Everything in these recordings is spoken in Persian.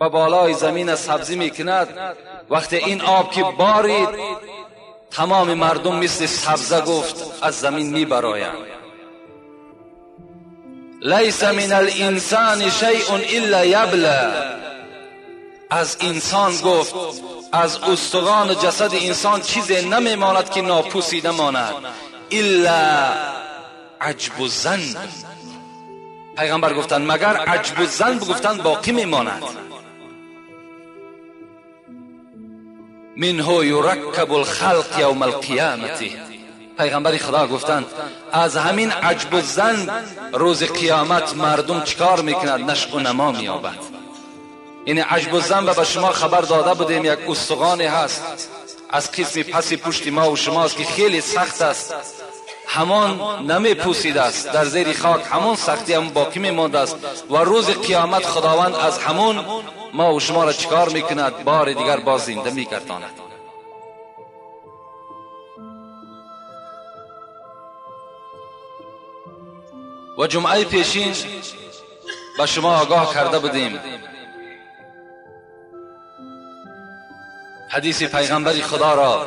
و بالای زمین سبزی میکند. وقتی این آب که بارید تمام مردم مثل سبزه گفت از زمین میبرایند. لیس من الانسان شیء الا یبلى. از انسان گفت از استخوان جسد انسان چیزی نمیماند که ناپوسیده ماند الا عجب الظن. پیغمبر گفتند مگر عجب الظن گفتند باقی میماند. منه یرکب الخلق یوم القیامت. پیغمبر خدا گفتند از همین عجب الظن روز قیامت مردم چیکار میکند؟ نشو و نما مییابد. یعنی عجب الظن به شما خبر داده بودیم یک استخوانی هست از قسم پس پشت ما و شماست که خیلی سخت است، همان نمیپوسیده است، در زیر خاک همون سختی هم باقی میمانده است و روز قیامت خداوند از همون ما و شما را چیکار میکند؟ بار دیگر باز زنده میگرداند. و جمعه پیشین به شما آگاه کرده بودیم حدیث پیغمبر خدا را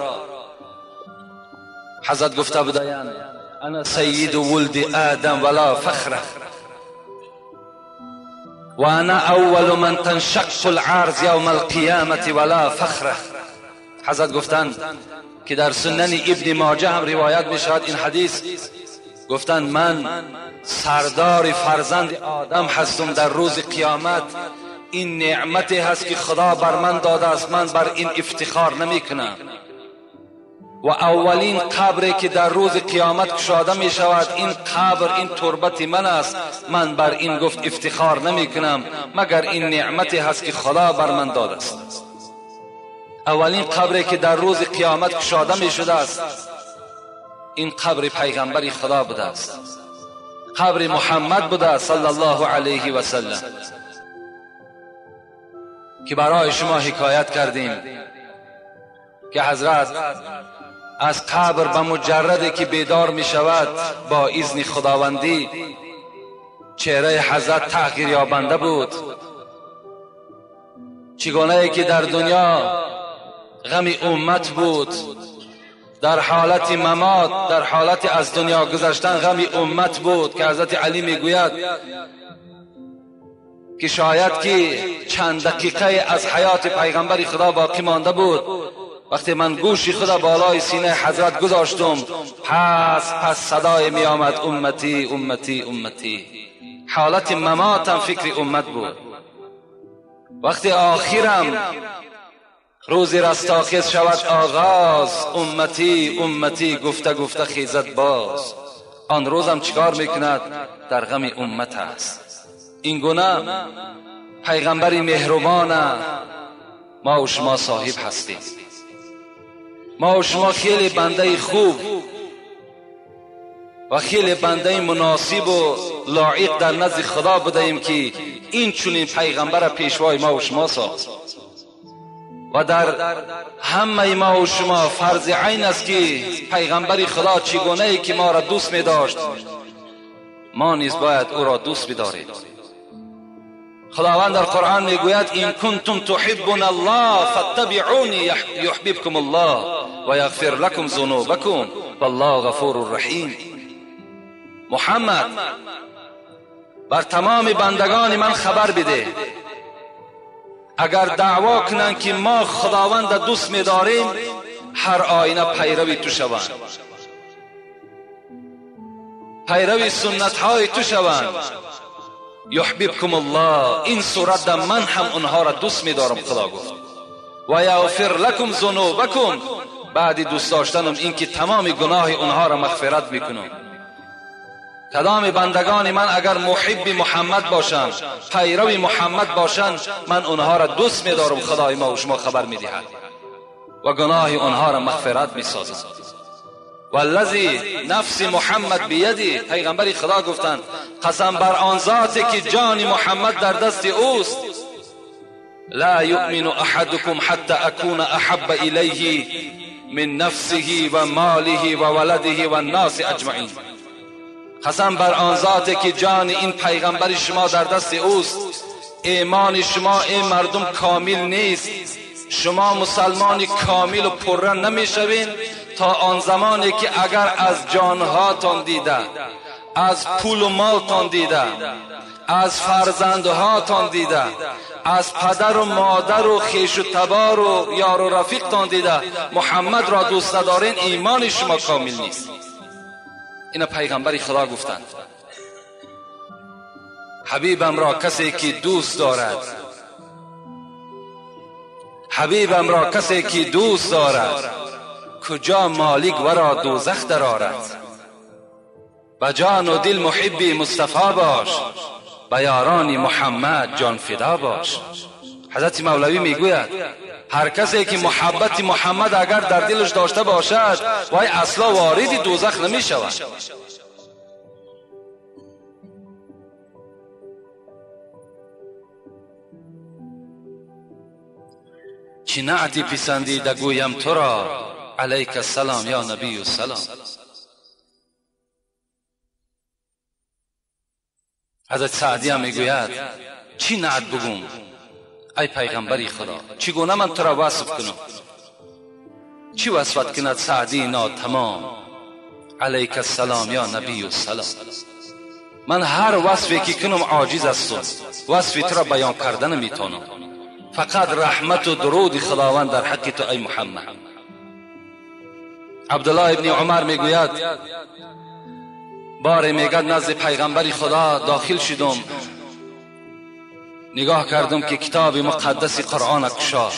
حضرت گفته بودند انا سید ولد آدم ولا فخر و انا اول من تنشق العرض یوم القیامت ولا فخر. حضرت گفتند که در سنن ابن ماجه هم روایت می شود این حدیث، گفتند من سردار فرزند آدم هستم در روز قیامت. این نعمتی هست که خدا بر من داده است، من بر این افتخار نمی کنم. و اولین قبری که در روز قیامت گشاده می شود این قبر، این تربت من است، من بر این گفت افتخار نمی کنم مگر این نعمتی هست که خدا بر من داده است. اولین قبری که در روز قیامت گشاده می شده است این قبر پیغمبر خدا بوده است، قبر محمد بوده صلی الله علیه و سلم که برای شما حکایت کردیم که حضرت از قبر به مجردی که بیدار می شود با اذن خداوندی چهره حضرت تغییر یابنده بود. چگونه که در دنیا غم امت بود، در حالت ممات، در حالت از دنیا گذشتن غم امت بود که حضرت علی می گوید که شاید که چند دقیقه از حیات پیغمبر خدا باقی مانده بود. وقتی من گوشی خدا بالای سینه حضرت گذاشتم پس صدای می آمد امتی امتی امتی. حالت مماتم فکر امت بود. وقتی آخرم روز رستاخیز شود آغاز امتی امتی گفته گفته خیزد باز. آن روزم چیکار میکند؟ در غم امت است. این گونه پیغمبر مهربان ما و شما صاحب هستیم. ما و شما خیلی بنده خوب و خیلی بنده مناسب و لایق در نزد خدا بودیم که این چنین پیغمبر پیشوای ما و شما ساخت. و در همه ما و شما فرض عین است که پیغمبر خدا چگونه ای که ما را دوست می داشت ما نیز باید او را دوست بداریم. خداوند در قرآن می گوید این کنتم تحبون الله فاتبعونی یحببکم الله و یغفر لکم ذنوبکم والله غفور رحیم. محمد بر تمام بندگان من خبر بده اگر دعوا کنند که ما خداوند دوست می داریم هر آینه پیروی تو شوند، پیروی سنت های تو شوند. یحببکم الله، این صورت من هم اونها را دوست می دارم خدا گفت. و یغفر لکم ذنوبکم، بعد دوست داشتنم این که تمام گناه اونها را مغفرت میکنم. کدام بندگان من اگر محب محمد باشند، پیرو محمد باشند، من اونها را دوست می‌دارم. خدای ما و شما خبر می‌دهد و گناه اونها را مغفرت می‌سازد. والذی نفس محمد بیدی، پیغمبر خدا گفتند قسم بر آن ذاتی که جان محمد در دست اوست، لا یؤمن احدکم حتی اکون احب الیه من نفسه و ماله و ولده و الناس اجمعین. قسم بر آن ذاتی که جان این پیغمبر شما در دست اوست، ایمان شما ای مردم کامل نیست. شما مسلمان کامل و پررن نمیشوین تا آن زمانی که اگر از جانهاتان دیده، از پول و مالتان دیده، از فرزندهاتان دیده، از پدر و مادر و خویش و تبار و یار و رفیقتان دیده محمد را دوست ندارین، ایمان شما کامل نیست. اینا پیغمبر خدا گفتند. حبیبم را کسی که دوست دارد، حبیبم را کسی که دوست دارد، کجا مالک ورا دوزخ درآرد. به جان و دل محبی مصطفی باش، به یاران محمد جان فدا باش. حضرت مولوی میگوید هر کسی که محبت محمد اگر در دلش داشته باشد وای اصلا وارد دوزخ نمی شود. چه نعتی پسندیده گویم تو را، علیک السلام یا نبی السلام. حضرت سعدی هم میگوید چی نعت بگم ای پیغمبری خدا، چگونه من تو را وصف کنم؟ چی وصفت کند سعدی ناتمام، علیک السلام یا نبی السلام. من هر وصفی که کنم عاجز هستم، وصف تو را بیان کردن نمیتونم. فقط رحمت و درود خداوند در حق تو ای محمد. عبدالله ابن عمر میگوید باری میگد نزد پیغمبر خدا داخل شدم، نگاه کردم که کتاب مقدس قرآن کشا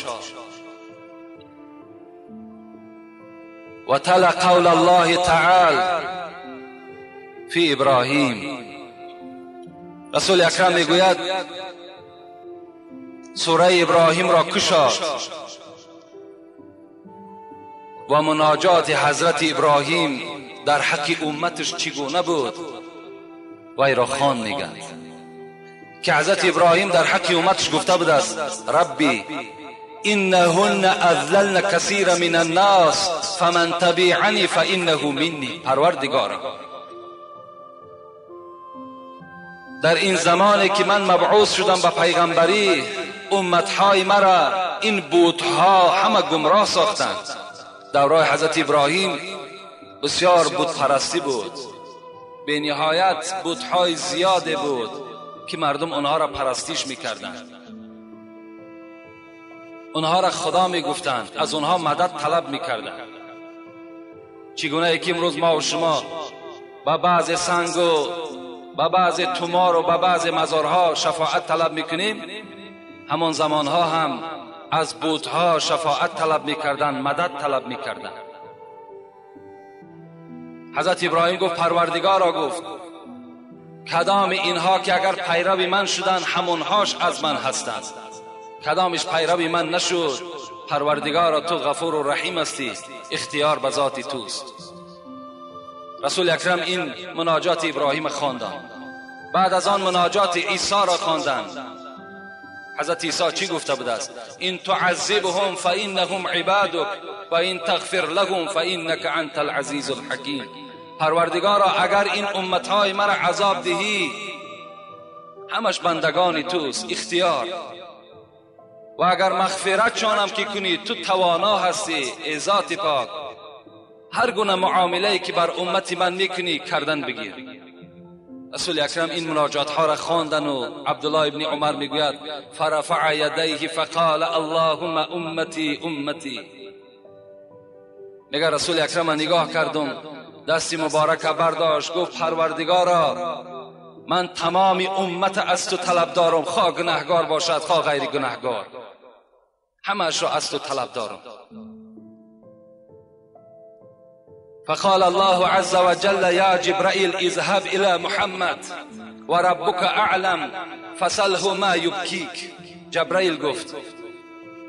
و تلا قول الله تعالی فی ابراهیم. رسول اکرم میگوید سوره ابراهیم را کشا و مناجات حضرت ابراهیم در حق امتش چگونه بود وای را خوان میگن که حضرت ابراهیم در حق امتش گفته بود است ربی انهن اذللن کثیر من الناس فمن تبعنی فانه منی. پروردگارم در این زمانی که من مبعوث شدم به پیغمبری، امتهای مرا این بتها همه گمراه ساختند. دوره حضرت ابراهیم بسیار بت پرستی بود، به نهایت بتهای زیاده بود که مردم آنها را پرستیش میکردند، آنها را خدا میگفتند، از آنها مدد طلب میکردند. چگونه که امروز ما و شما با بعض سنگ و با بعض تومار و با بعض مزارها شفاعت طلب میکنیم، همان زمانها هم از بتها شفاعت طلب میکردند، مدد طلب میکردند. حضرت ابراهیم گفت پروردگارا، گفت کدام اینها که اگر پیرو من شدند همونهاش از من هستند، کدامش پیرو من نشد، پروردگارا تو غفور و رحیم هستی، اختیار به ذات توست. رسول اکرم این مناجات ابراهیم خواندند. بعد از آن مناجات عیسی را خواندند. حضرت عیسی چی گفته بود است؟ این تعذبهم فانهم عبادک و این تغفر لهم فانک انت العزیز الحکیم. پروردگارا اگر این امتهای مرا عذاب دهی، همش بندگان توست، اختیار، و اگر مغفرت شانم که کنی تو توانا هستی، ای ذات پاک، هر گونه معامله‌ای که بر امت من میکنی کردن بگیر. رسول اکرم این مناجات ها را خواندن و عبدالله ابن عمر میگوید فرفع یدیه فقال اللهم امتی امتی. میگه رسول اکرم من نگاه کردم، دستی مبارک برداشت، گفت پروردگارا من تمام امت از تو طلب دارم، خواه گناهگار باشد خواه غیر گناهگار، همش را از تو طلب دارم. فقال الله عز وجل یا جبرائیل اذهب الى محمد و ربک اعلم فسله ما یبکیک. جبرائیل گفت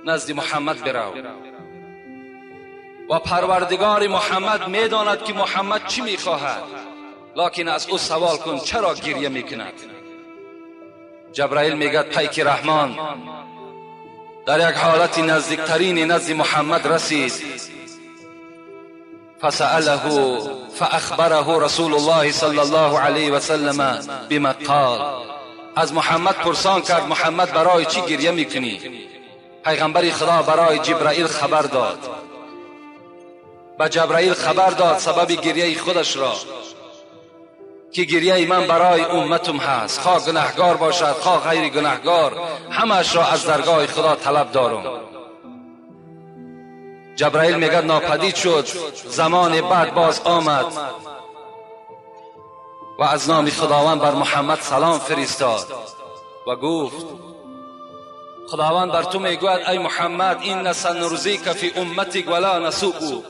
نزد محمد برو و پروردگار محمد میداند که محمد چی میخواهد، لکن از او سوال کن چرا گریه میکند. جبرائیل میگد پیک رحمان در یک حالت نزدیکترین نزد محمد رسید، فسأله فأخبره رسول الله صلی الله علیه و سلم بما قال. از محمد پرسان کرد محمد برای چی گریه میکنی؟ پیغمبر خدا برای جبرائیل خبر داد، به جبرائیل خبر داد سبب گریه خودش را که گریه من برای امتم هست، خواه گناهگار باشد خواه غیر گناهگار، همش را از درگاه خدا طلب دارم. جبرائیل میگه ناپدید شد. زمان بعد باز آمد و از نام خداوند بر محمد سلام فرستاد و گفت خداوند بر تو میگوید ای محمد این سنرضیک فی امتک ولا نسوء.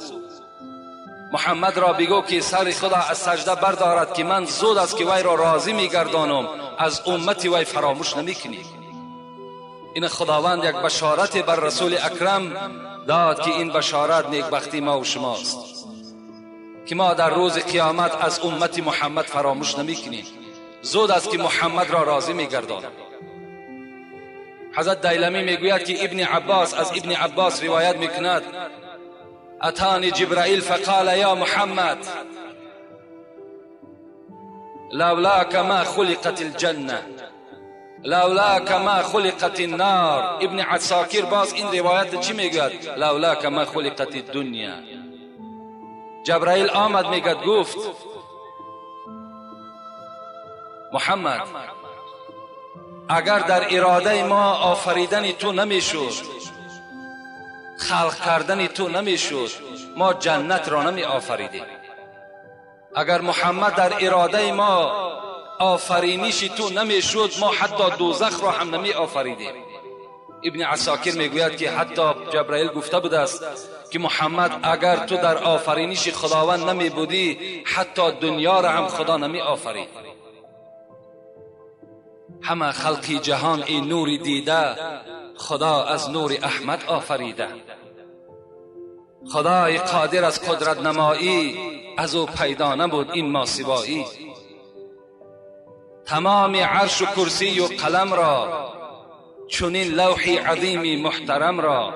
محمد را بگو که سر خدا از سجده بردارد که من زود است که وی را راضی میگردانم، از امت وی فراموش نمیکنی. این خداوند یک بشارت بر رسول اکرم داد که این بشارت نیکبختی ما و شماست که ما در روز قیامت از امت محمد فراموش نمیکنیم، زود است که محمد را راضی میگردانم. حضرت دیلمی میگوید که ابن عباس از ابن عباس روایت میکند اتانی جبرائیل فقال یا محمد لولاک ما خلقت الجنه لولاک ما خلقت النار. ابن عساکر باز این روایت چی میگوید؟ لولاک ما خلقت الدنیا. جبرائیل آمد میگد گفت محمد اگر در اراده ما آفریدن تو نمیشد، خلق کردن تو نمیشد، ما جنت را نمی آفریدیم. اگر محمد در اراده ما آفرینش تو نمیشد، ما حتی دوزخ را هم نمی آفریدیم. ابن عساکر میگوید که حتی جبرائیل گفته بود است که محمد اگر تو در آفرینش خداوند نمی بودی، حتی دنیا را هم خدا نمی آفرید. همه خلقی جهان این نوری دیده، خدا از نور احمد آفریده. خدای قادر از قدرت نمایی، از او پیدا نبود این ماسوایی. تمام عرش و کرسی و قلم را، چنین لوحی عظیمی محترم را،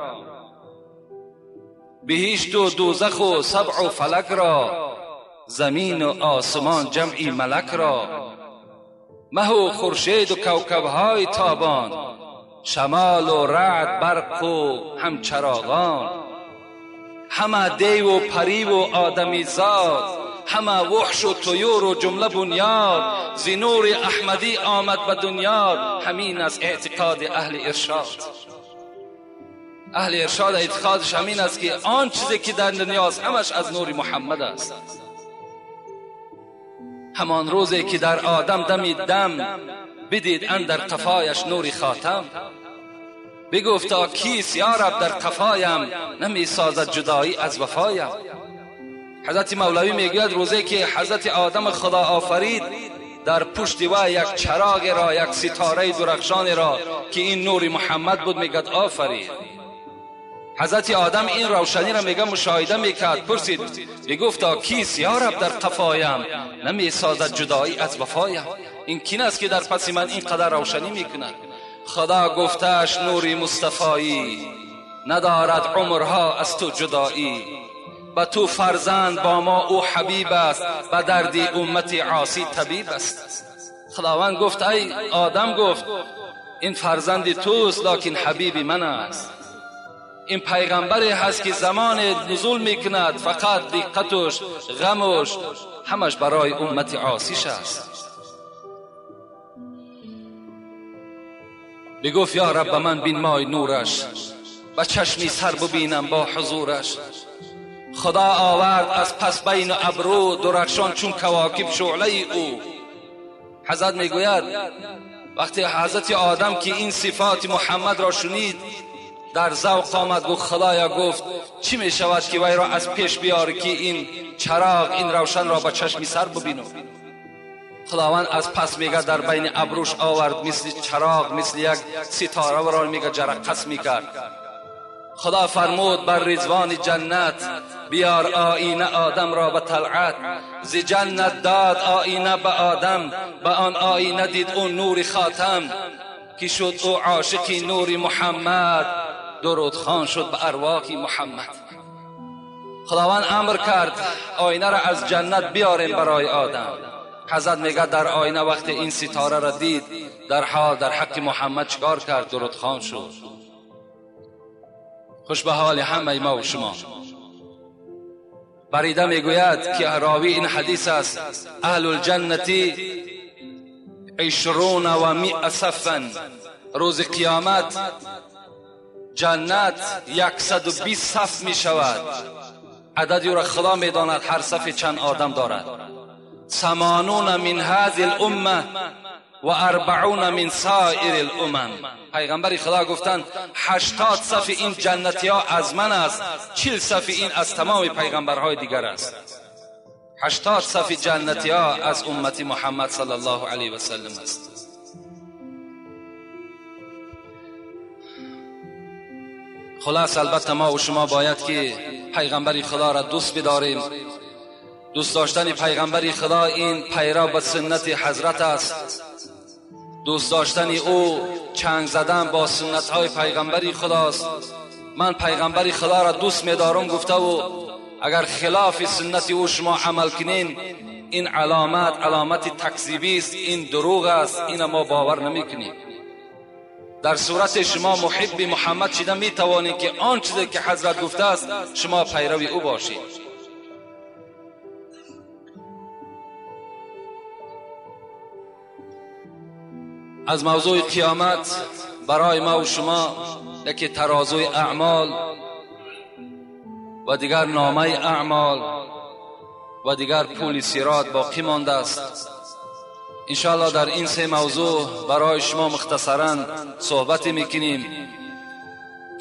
بهشت و دوزخ و سبع و فلک را، زمین و آسمان جمعی ملک را، مه و خورشید و کوکبهای تابان، شمال و رعد برق و همچراغان، همه دیو و پری و آدمی زاد، همه وحش و طیور و جمله بنیاد، ز نور احمدی آمد به دنیا. همین از اعتقاد اهل ارشاد. اهل ارشاد اعتقادش همین است که آن چیزی که در دنیاست همش از نور محمد است. همان روزی که در آدم دمی دم بدید اندر قفایش نور خاتم، بگفتا کیست یا رب در قفایم، نمی سازد جدایی از وفایم. حضرت مولوی میگوید روزی که حضرت آدم خدا آفرید، در پشت و یک چراغ را، یک ستاره درخشان را که این نور محمد بود میگد آفرید. حضرت آدم این روشنی را میگه مشاهده میکرد، پرسید بگفتا کیست یا رب در قفایم، نمی سازد جدایی از وفایم. این کین است که در پس من اینقدر روشنی میکند؟ خدا گفتش نوری مصطفایی، ندارد عمرها از تو جدایی. با تو فرزند با ما او حبیب است، به دردی امت عاصی طبیب است. خداوند گفت ای آدم، گفت این فرزند توست لکن حبیب من است. این پیغمبری هست که زمان نزول میکند، فقط دقتش غمش همش برای امت عاصیش است. بگفت یا رب من بین مای نورش، با چشمی سر ببینم با حضورش. خدا آورد از پس بین ابرو، درخشان چون کواکب شعله او. حضرت میگوید وقتی حضرت آدم که این صفات محمد را شنید، در ذوق آمد، گفت خدایا، گفت چی می شود که وی را از پیش بیاری که این چراغ، این روشن را با چشمی سر ببینم. خداوند از پس میگه در بین ابروش آورد، مثل چراغ، مثل یک ستاره و را میگه جرقص میکرد. خدا فرمود بر رضوان جنت، بیار آینه آدم را به طلعت. ز جنت داد آینه به آدم، به آن آینه دید اون نور خاتم، که شد او عاشقی نور محمد، درود خوان شد به ارواح محمد. خداوند امر کرد آینه را از جنت بیاریم برای آدم. حضرت میگه در آینه وقتی این ستاره را دید در حق محمد چیکار کرد؟ درود خوان شد. خوش به حال همه ما و شما. بریده میگوید که راوی این حدیث است اهل الجنتی 20 و 100 صفا، روز قیامت جنت 120 صف می شود. عددی را خدا می داند هر صف چند آدم دارد. 80 من هذه الامه و 40 من سایر الامم. پیغمبر خدا گفتند 80 صف این جنتی ها از من است، 40 صف این از تمام پیغمبرهای دیگر است. 80 صف جنتی ها از امت محمد صلی الله علیه و سلم است. خلاص البته ما و شما باید که پیغمبر خدا را دوست بداریم. دوست داشتن پیغمبر خدا این پیرو به سنت حضرت است. دوست داشتن او چنگ زدن با سنت های پیغمبر خداست. من پیغمبر خدا را دوست می‌دارم گفته و اگر خلاف سنت او شما عمل کنین این علامت تکذیبی است، این دروغ است، این ما باور نمی‌کنیم. در صورت شما محب محمد شده می‌توانید که آن چیزی که حضرت گفته است شما پیروی او باشید. از موضوع قیامت برای ما و شما یکی ترازوی اعمال و دیگر نامه اعمال و دیگر پول صراط باقی مانده است. انشاءالله در این سه موضوع برای شما مختصرا صحبت میکنیم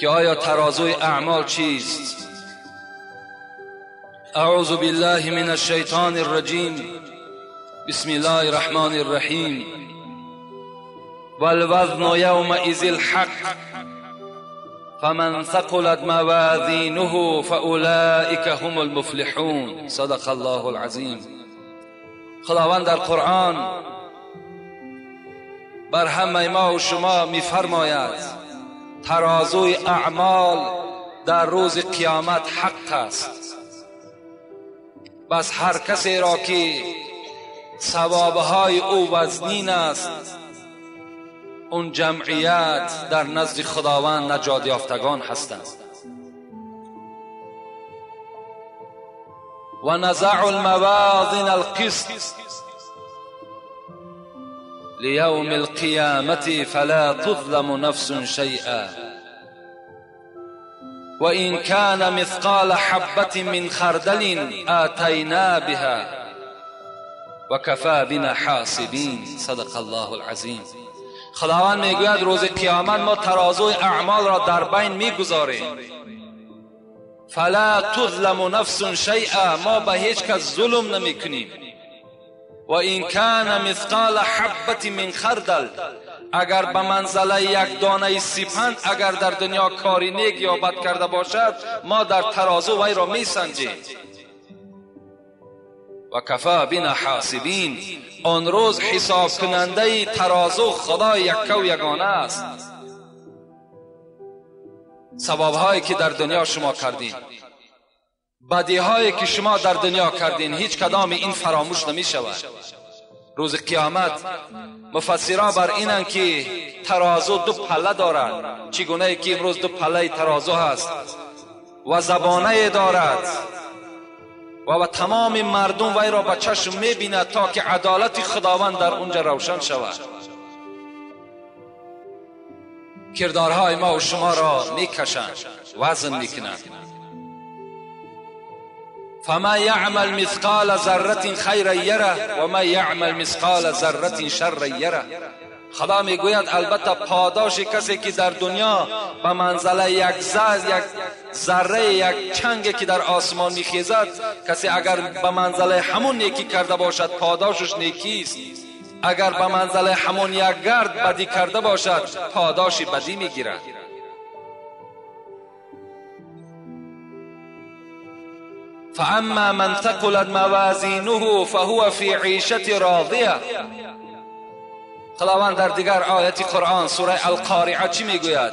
که آیا ترازوی اعمال چیست؟ اعوذ بالله من الشیطان الرجیم. بسم الله الرحمن الرحیم. والوزن یومئذ الحق فمن ثقلت موازینه فاولئک هم المفلحون. صدق الله العظیم. خداوند در قرآن بر همه ما و شما می‌فرماید ترازوی اعمال در روز قیامت حق است. بس هر کسی را که ثوابهای او وزنین است اون جمعیت در نزد خداوند نجات یافتگان هستند. و نزع الموازین القسط لیوم القیامة فلا تظلم نفس شیئا و این کان مثقال حبة من خردل آتینا بها و کفی بنا حاسبین. صدق الله العظیم. خداوند میگوید روز قیامت ما ترازوی اعمال را در بین میگذاریم. فلا تظلم نفس شیئا، ما به هیچ کس ظلم نمیکنیم. و این کان مثقال حبة من خردل، اگر به منزله یک دانه سپند اگر در دنیا کاری نیک یا بد کرده باشد ما در ترازو وی را میسنجیم. و کفی بنا حاسبین، آن روز حساب کننده ترازو خدا یک و یگانه است. ثوابهایی که در دنیا شما کردین، بدیهایی که شما در دنیا کردین، هیچ کدام این فراموش نمی شود. روز قیامت مفسران بر اینند که ترازو دو پله دارد، چگونه که امروز دو پله ترازو هست و زبانه دارد و تمام مردم وی را به چشم می‌بیند تا که عدالت خداوند در اونجا روشن شود. کردارهای ما و شما را میکشند، وزن میکنند. فما یعمل مثقال ذره خیرا یره و ما یعمل مثقال ذره شرا یره. خدا میگوید البته پاداش کسی که در دنیا به منزله یک ذره یک چنگی که در آسمان میخیزد، کسی اگر به منزله همون نیکی کرده باشد پاداشش نیکی است، اگر به منزله همون یک گرد بدی کرده باشد پاداش بدی میگیرد. فاما من ثقلت موازینه فهو فی عیشة راضیه. خداوند در دیگر آیت قرآن سوره القارعه چی میگوید؟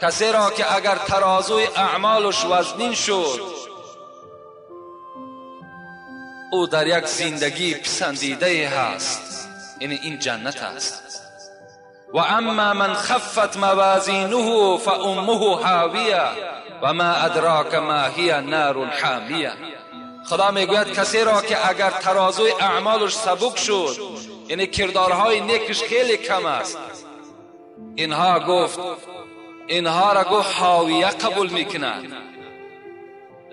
کسی را که اگر ترازوی اعمالش وزنین شد او در یک زندگی پسندیده هست، یعنی این جنت است. و اما من خفت موازینه فامه حاویه و ما ادراک ما هی نار حامیه. خدا میگوید کسی را که اگر ترازوی اعمالش سبک شد، یعنی کردارهای نیکش خیلی کم است، اینها را گفت حاویه قبول میکنند.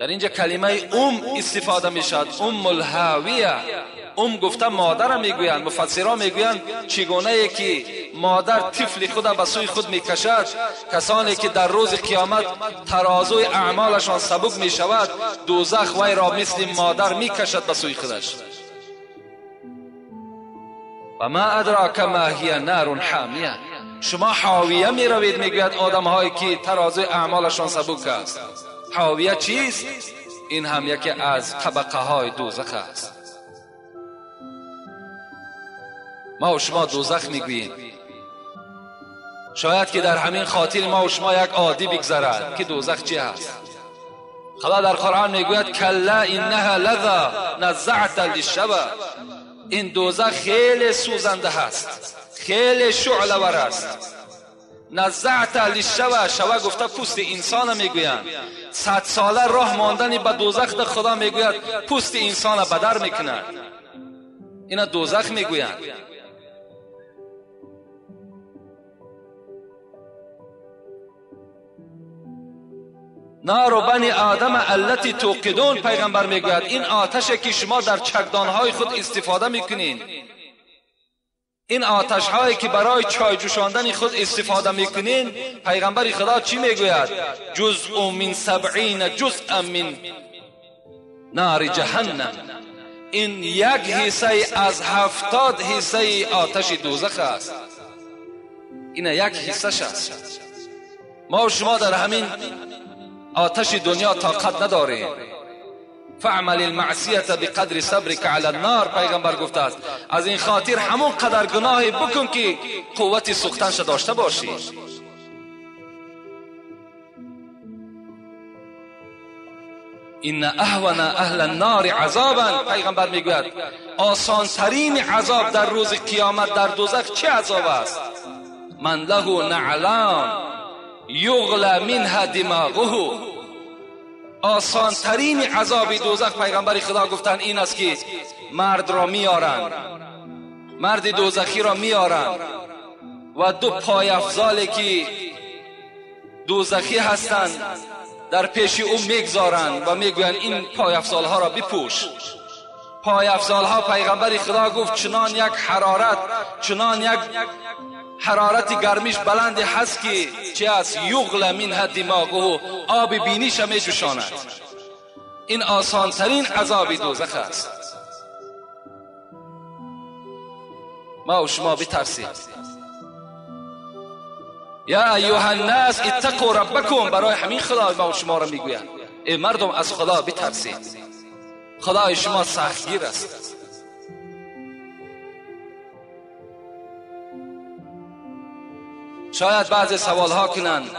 در اینجا کلمه استفاده میشد، الحاویه. گفته مادر میگویند. مفسران میگویند چگونه ای که مادر طفل خود به سوی خود میکشد، کسانی که در روز قیامت ترازوی اعمالشان سبک میشود، دوزخ وی را مثل مادر میکشد به سوی خودش. و ما ادراک ما هی نار حامیه. شما حاویه میروید، میگوید آدم هایی که ترازوی اعمالشان سبک است. حاویه چیست؟ این هم یکی از طبقه های دوزخ است. ما و شما دوزخ میگوییم. شاید که در همین خاطر ما و شما یک عادی بگذرد که دوزخ چی هست. خدا در قرآن میگوید کلا انها لظا نزعت للشوى. این دوزخ خیلی سوزنده هست، خیلی شعله ور است. نزعت للشوى، شوى گفته پوست انسان میگویند. 100 ساله راه ماندن به دوزخ در خدا میگوید پوست انسان بدر میکنند. اینا دوزخ میگویند. نار بنی آدم التي توقدون، پیغمبر میگوید این آتشی که شما در چکدانهای خود استفاده میکنین، این آتش هایی که برای چای جوشاندن خود استفاده میکنین، پیغمبر خدا چی میگوید؟ جزء من 70 جزءا من نار جهنم. این یک حصه از 70 حصه آتش دوزخ است. این یک حصه است. ما و شما در همین آتش دنیا طاقت نداریم. فعمل المعصیه بقدر صبرك علی النار، پیغمبر گفته است. از این خاطر همون قدر گناهی بکن که قوت سوختنش داشته باشی. ان اهون اهل النار عذابا، پیغمبر میگوید آسان ترین عذاب در روز قیامت در دوزخ چه عذاب است؟ من له نعلان یغلی منها دماغه. آسان ترین عذاب دوزخ، پیغمبر خدا گفتن این است که مرد را میارن، مرد دوزخی را میارن و 2 پای افضالی که دوزخی هستند در پیش او میگذارن و میگوین این پای افضال ها را بپوش. پای افضال ها، پیغمبر خدا گفت چنان یک حرارت، چنان یک حرارت گرمیش بلند هست که چه است؟ یغلی منها دماغه، آب بینیش می جوشاند. این آسان ترین عذاب دوزخ است. ما و شما بترسید. یا ایها الناس اتقوا ربکم، برای همین خدا ما و شما را میگوید ای مردم از خدا بترسید. خدای شما سختگیر است. شاید بعضی سوال ها کنند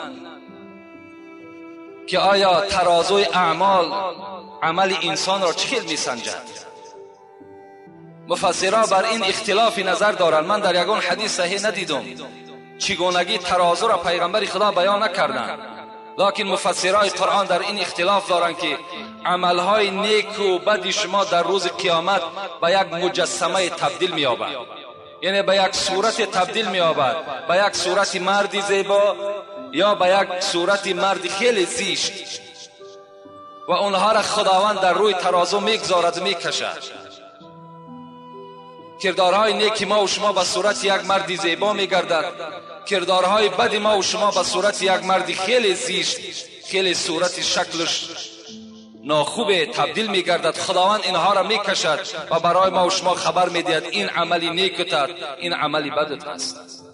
که آیا ترازوی اعمال عمل انسان را چگونه میسنجد؟ مفسرها بر این اختلاف نظر دارند. من در یگان حدیث صحیح ندیدم چگونگی ترازو را پیغمبر خدا بیان نکردند، لکن مفسرای قرآن در این اختلاف دارند که عملهای نیک و بد شما در روز قیامت به یک مجسمه تبدیل می‌یابد، یعنی به یک صورت تبدیل می‌یابد، به یک صورت مرد زیبا یا به یک صورت مرد خیلی زیشت و اونها را خداوند در روی ترازو میگذارد و میکشد. کردارهای نیک ما و شما به صورت یک مرد زیبا میگردد، کردارهای بد ما و شما به صورت یک مرد خیلی زیشت، خیلی صورت شکلش ناخوبه تبدیل میگردد. خداوند اینها را میکشد و برای ما و شما خبر میدهد این عملی نیکت، این عملی بدت است.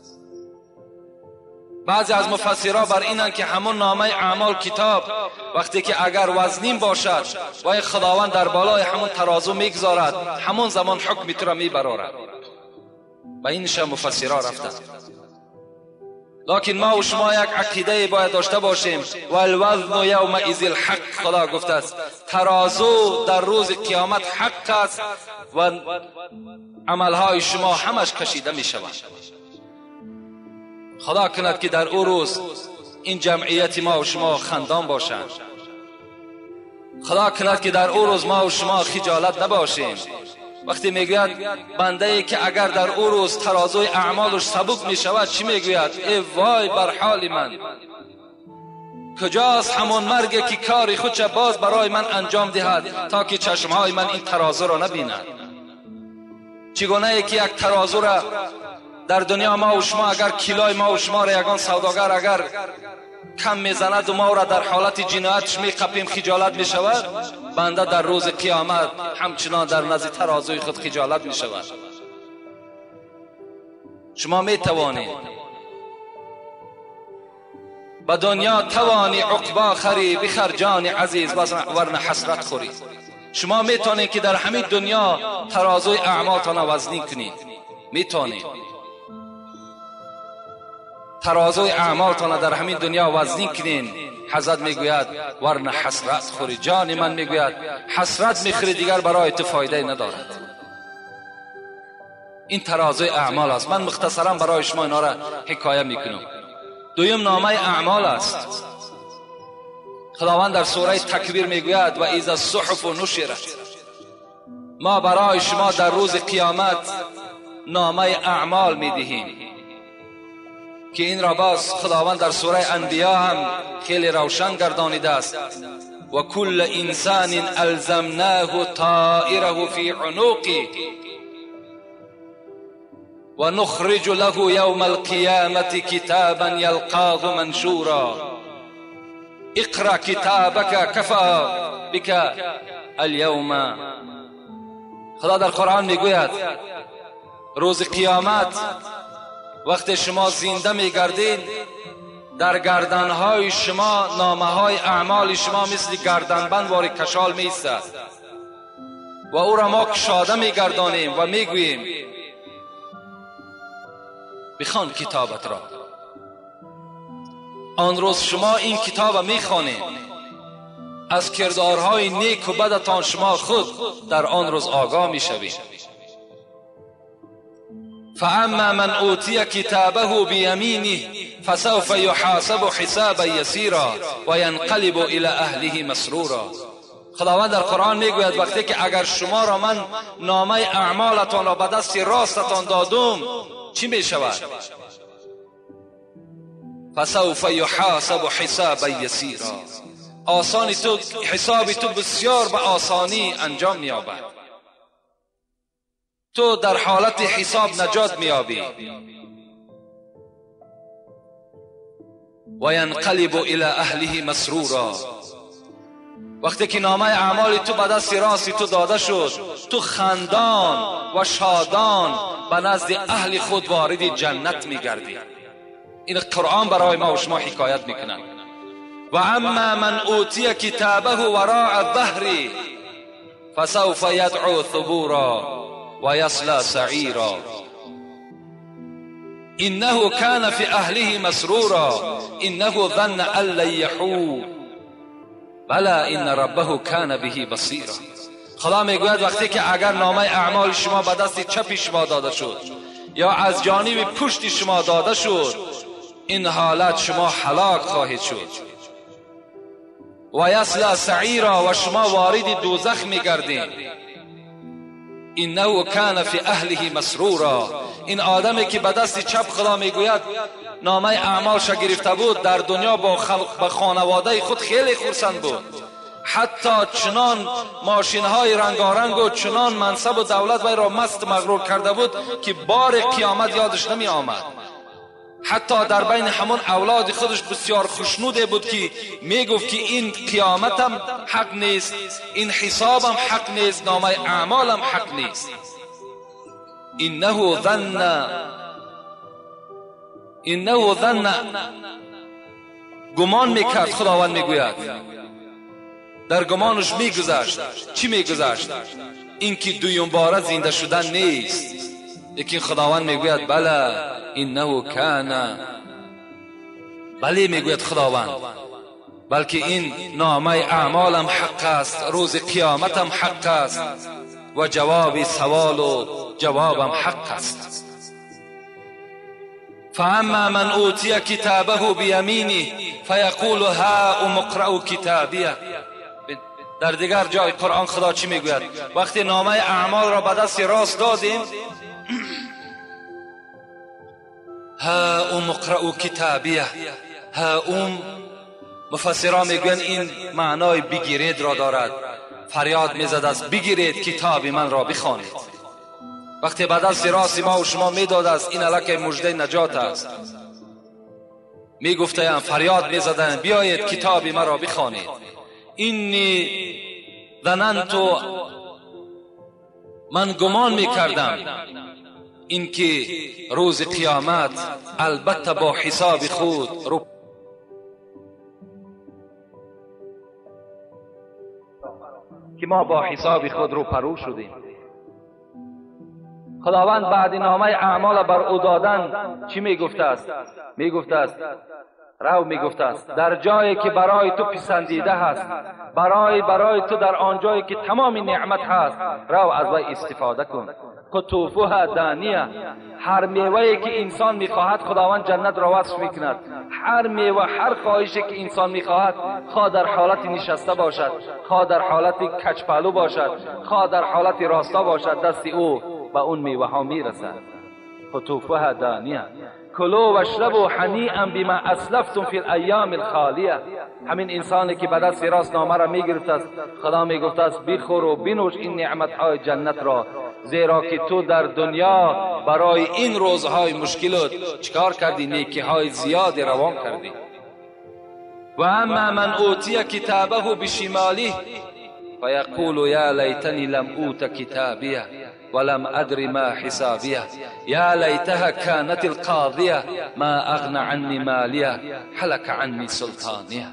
بعضی از مفسرها بر اینند که همون نامه اعمال کتاب وقتی که اگر وزنین باشد و خداوند در بالای همون ترازو میگذارد، همون زمان حکم تو را میبرارد. و اینش مفسرها رفتند. لکن ما و شما یک عقیده باید داشته باشیم. والوزن یومئذ الحق، خدا گفته است ترازو در روز قیامت حق است و عملهای شما همش کشیده می شود. خدا کند که در او روز این جمعیت ما و شما خندان باشند. خدا کند که در او روز ما و شما خجالت نباشیم. وقتی میگوید بنده ای که اگر در او روز ترازوی اعمالش سبک می شود، چی میگوید؟ ای وای بر حال من، کجاست همون مرگی که کاری خودش باز برای من انجام دهد تا که چشمهای من این ترازو را نبیند. چگونه ای که یک ترازو را در دنیا ما و شما اگر کیلای ما و شما را یگان سوداگر اگر کم میزند و ما را در حالت جنایتش میقپیم خجالت میشود، بنده در روز قیامت همچنان در نزد ترازوی خود خجالت میشود. شما میتوانید به دنیا توانی عقبا خری، بخر جان عزیز ورنه حسرت خوری. شما میتونید که در همین دنیا ترازوی اعمالتان وزنی کنید، میتونید ترازوی اعمالتان در همین دنیا وزنی کنین. حضرت میگوید ورنه حسرت خوری. جان من میگوید حسرت میخوری، دیگر برای تو فایده ندارد. این ترازوی اعمال است. من مختصرا برای شما اینا را حکایه میکنم. دویم نامه اعمال است. خداوند در سوره تکویر میگوید و اذا الصحف نشرت، ما برای شما در روز قیامت نامه اعمال میدهیم که این را باز خداوند در سوره انبیا هم خیلی روشن گردانیده است. و کل انسان الزمناه طائره فی عنقه و نخرج له یوم القیامة کتابا یلقاه منشورا اقرأ کتابک کفی بک اليوم. خدا در قرآن میگوید روز قیامت وقتی شما زنده میگردید، در گردنهای شما نامه های اعمال شما مثل گردنبند واری کشال میستد و او را ما کشاده میگردانیم و میگوییم بخوان کتابت را. آن روز شما این کتاب میخوانید، از کردارهای نیک و بدتان شما خود در آن روز آگاه میشوید. فاما من اوتی کتابه بیمینه فسوف یحاسب حسابا یسیرا و ینقلب الی اهله مسرورا. خداوند در قرآن میگوید وقتی که اگر شما را من نامه اعمالتان را به دست راستتان دادم چی میشود؟ فسوف یحاسب حسابا یسیرا، آسانی تو حسابی تو بسیار به آسانی انجام می‌یابد. تو در حالت حساب نجات می‌یابی. و ینقلب الی اهله مسرورا، وقتی که نامه اعمال تو به دست راست تو داده شد، تو خندان و شادان به نزد اهل خود وارد جنت می‌گردی. این قرآن برای ما و شما حکایت می‌کند. و اما من اوتی کتابه وراء ظهری فسوف یدعو ثبورا و یصلی سعیرا انه کان فی اهله مسرورا انه ظن ان لن یحور بلا ان ربه کان به بصیرا. خدا میگوید وقتی که اگر نامه اعمال شما به دست چپ شما داده شد یا از جانب پشت شما داده شد، این حالت شما هلاک خواهید شد. و یصلی سعیرا، و شما وارد دوزخ میگردید. انه کان فی اهله مسرورا، این آدمی که به دست چپ خدا میگوید نامه اعمالش گرفته بود، در دنیا با خانواده خود خیلی خرسند بود. حتی چنان ماشین‌های رنگارنگ و چنان منصب و دولت وی را مست مغرور کرده بود که بار قیامت یادش نمی آمد. حتی در بین همون اولاد خودش بسیار خوشنود بود که میگفت که این قیامتم حق نیست، این حسابم حق نیست، نامه اعمالم حق نیست. انه ظن گمان میکرد. خداوند میگوید در گمانش میگذشت. چی میگذشت؟ این که دویم باره زنده شدن نیست، لیکن خداوند میگوید بله انه کان بله میگوید خداوند، بلکه این نامه اعمالم حق است، روز قیامتم حق است و جواب سوال و جوابم حق است. فاما من اوتی کتابه بیمینه فیقول ها اقرؤوا کتابیه. در دیگر جای قرآن خدا چی میگوید؟ وقتی نامه اعمال را به دست راست دادیم، ها اقرؤوا کتابیه، ها مفسران میگویند این معنای بگیرید را دارد. فریاد میزد است بگیرید کتاب من را بخوانید. وقتی به دست راست ما و شما میداد است، این الک مژده نجات است. میگفتند، فریاد میزدند بیایید کتاب ما را بخوانید. اینی ظننت، من گمان میکردم اینکه روز قیامت البته با حساب خود رو که ما با حساب خود رو پرو شدیم. خداوند بعد نامه اعمال بر او دادن چی میگفته است؟ میگفته است میگفته است در جایی که برای تو پسندیده هست، برای تو در آن جایی که تمام نعمت هست، رو از وی استفاده کن. قطوفها دانیه، هر میوه‌ای که انسان میخواهد خداوند جنت را وصف میکند. هر میوه، هر خواهشی که انسان میخواهد، خواه در حالت نشسته باشد، خواه در حالت کچپلو باشد، خواه در حالت راستا باشد، دست او به اون میوه ها میرسد. قطوفها دانیه کلوا واشربوا حنیئا بما اسلفتم فی الایام الخالیه. همین انسانی که به دست راست نامه را میگرفت است، خدا میگفت است بخور و بنوش این نعمت های جنت را، زیرا که تو در دنیا برای این روزهای مشکلات چکار کردی؟ نیکی های زیاد روان کردی. و اما من اوتی کتابه بشماله فیقول یا لیتنی لم اوت کتابیه ولم ادر ما حسابیه یا لیتها كانت القاضیه ما اغنى عنی مالیه هلك عنی سلطانیه.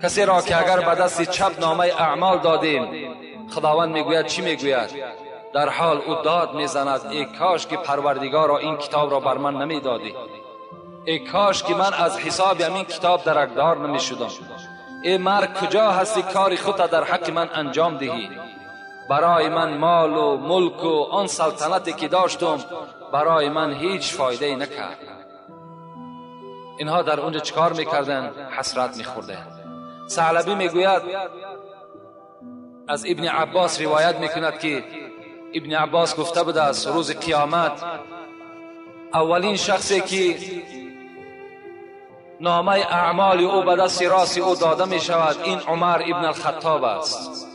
کسی را که اگر به دست چپ نامه اعمال دادیم، خداوند میگوید چی میگوید؟ در حال او داد میزند ای کاش که پروردگارا این کتاب را بر من نمیدادی، ای کاش که من از حساب همین کتاب درکدار نمیشدم. ای مرد کجا هستی کاری خودت در حق من انجام دهی؟ برای من مال و ملک و آن سلطنتی که داشتم برای من هیچ فایده نکرد. اینها در اونجا چکار میکردن؟ حسرت میخوردن. ثعلبی میگوید، از ابن عباس روایت میکند که ابن عباس گفته بود است روز قیامت اولین شخصی که نامه اعمال او به دست راست او داده می شود این عمر ابن الخطاب است.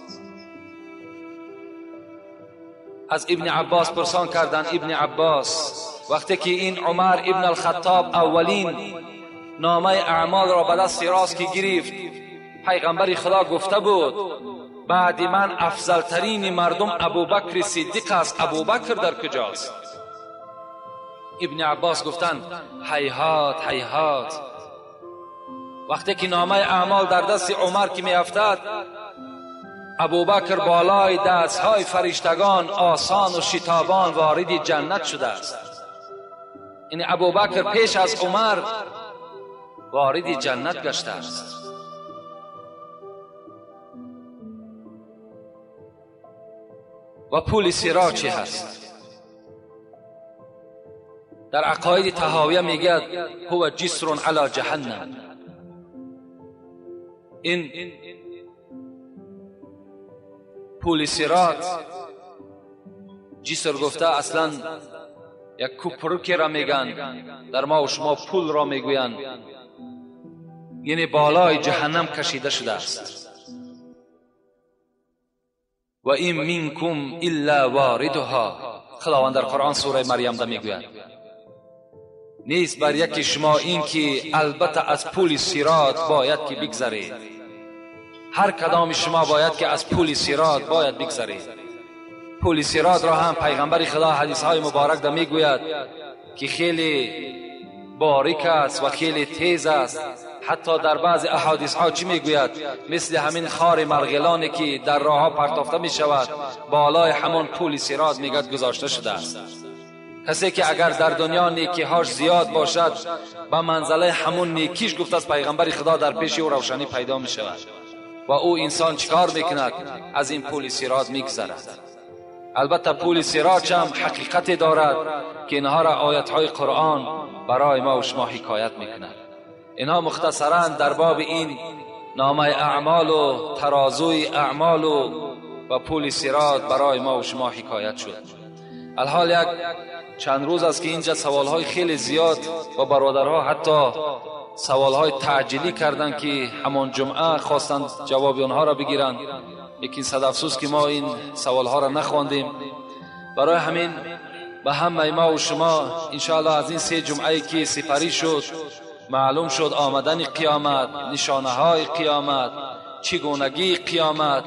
از ابن عباس پرسان کردند ابن عباس وقتی که این عمر ابن الخطاب اولین نامه اعمال را به دست راست که گرفت، پیغمبر خدا گفته بود بعد من افضل ترین مردم ابوبکر صدیق است، ابوبکر در کجاست؟ ابن عباس گفتند هیهات هیهات. وقتی که نامه اعمال در دست عمر که می افتد، ابوبکر بالای دستهای فرشتگان آسان و شتابان وارد جنت شده است. این ابوبکر پیش از عمر وارد جنت گشته است. و پول صراط چی هست؟ در عقاید طحاویه میگه هو جسر علی جهنم. این پول صراط، جسر گفته اصلا یک کوپرکی را میگن، در ما و شما پول را میگویند، یعنی بالای جهنم کشیده شده است. و این منکم الا واردها، خداوند در قرآن سوره مریم ده میگوید نیست بر یکی شما این که البته از پول صراط باید که بگذرید. هر کدام شما باید که از پول صراط باید بگذرید. پول صراط را هم پیغمبر خدا حدیث های مبارک ده میگوید که خیلی باریک است و خیلی تیز است. حتی در بعض احادیث ها چی میگوید؟ مثل همین خار مرغلانی که در راه ها پرتافته می شود بالای همون پول صراط میگد گذاشته شده است. کسی که اگر در دنیا نیکی هاش زیاد باشد به منزله همون نیکیش گفته است پیغمبر خدا در پیش او روشنی پیدا می شود و او انسان چیکار میکند؟ از این پول صراط میگذرد. البته پول صراط هم حقیقتی دارد که اینها را آیت های قرآن برای ما و شما حکایت میکند. اینها مختصرا در باب این نامه اعمال و ترازوی اعمال و پول صراط برای ما و شما حکایت شد. الحال یک چند روز است که اینجا سوالهای خیلی زیاد و برادرها حتی سوالهای تعجیلی کردند که همان جمعه خواستند جواب اونها را بگیرند، لیکن صد افسوس که ما این سوالها را نخواندیم. برای همین به همه ما و شما انشاءالله از این 3 جمعه که سپری شد معلوم شد آمدن قیامت، نشانه های قیامت، چگونگی قیامت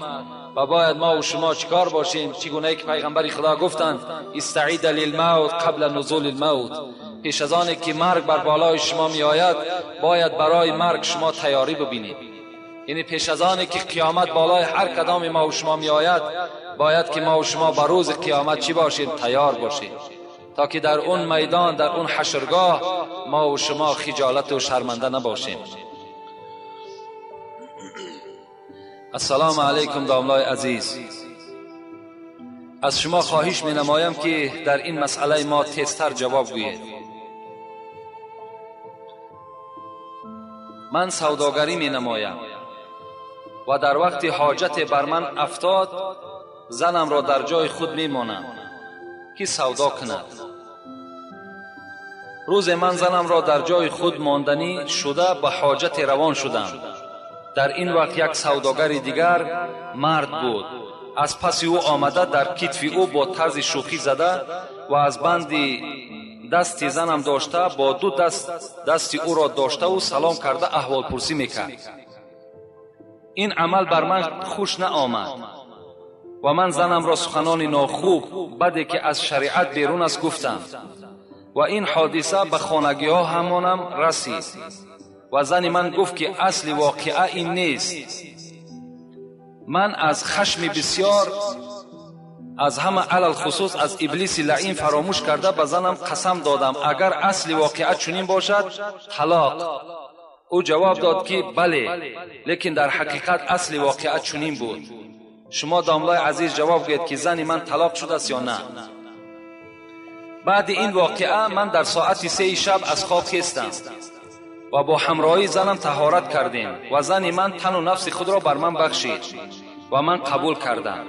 و باید ما و شما چیکار باشیم. چگونه که پیغمبر خدا گفتند استعید للموت قبل نزول الموت، پیش از آن که مرگ بر بالای شما می آید باید برای مرگ شما تیاری ببینید. یعنی پیش از آن که قیامت بالای هر کدام ما و شما می آید باید که ما و شما بر روز قیامت چی باشیم؟ تیار باشیم، تا که در اون میدان، در اون حشرگاه ما و شما خجالت و شرمنده نباشیم. السلام علیکم داملای عزیز. از شما خواهش می نمایم که در این مسئله ما تیزتر جواب گویید. من سوداگری می نمایم و در وقت حاجت بر من افتاد زنم را در جای خود می مانم که سودا کند. روز من زنم را در جای خود ماندنی شده به حاجت روان شدم. در این وقت یک سوداگر دیگر مرد بود. از پس او آمده در کتف او با طرز شوخی زده و از بندی دست زنم داشته با 2 دست او را داشته و سلام کرده احوال پرسی میکرد. این عمل بر من خوش نآمد و من زنم را سخنان ناخوب بدی که از شریعت بیرون است گفتم و این حادثه به خانگی ها همانم رسید و زن من گفت که اصل واقعه این نیست. من از خشم بسیار از همه علل خصوص از ابلیس لعین فراموش کرده به زنم قسم دادم اگر اصل واقعه چنین باشد طلاق. او جواب داد که بله، لیکن در حقیقت اصل واقعه چنین بود. شما داملای عزیز جواب گید که زن من طلاق شده است یا نه؟ بعد این واقعه من در ساعت 3 شب از خواب خیستم و با همراهی زنم طهارت کردیم و زن من تن و نفس خود را بر من بخشید و من قبول کردم.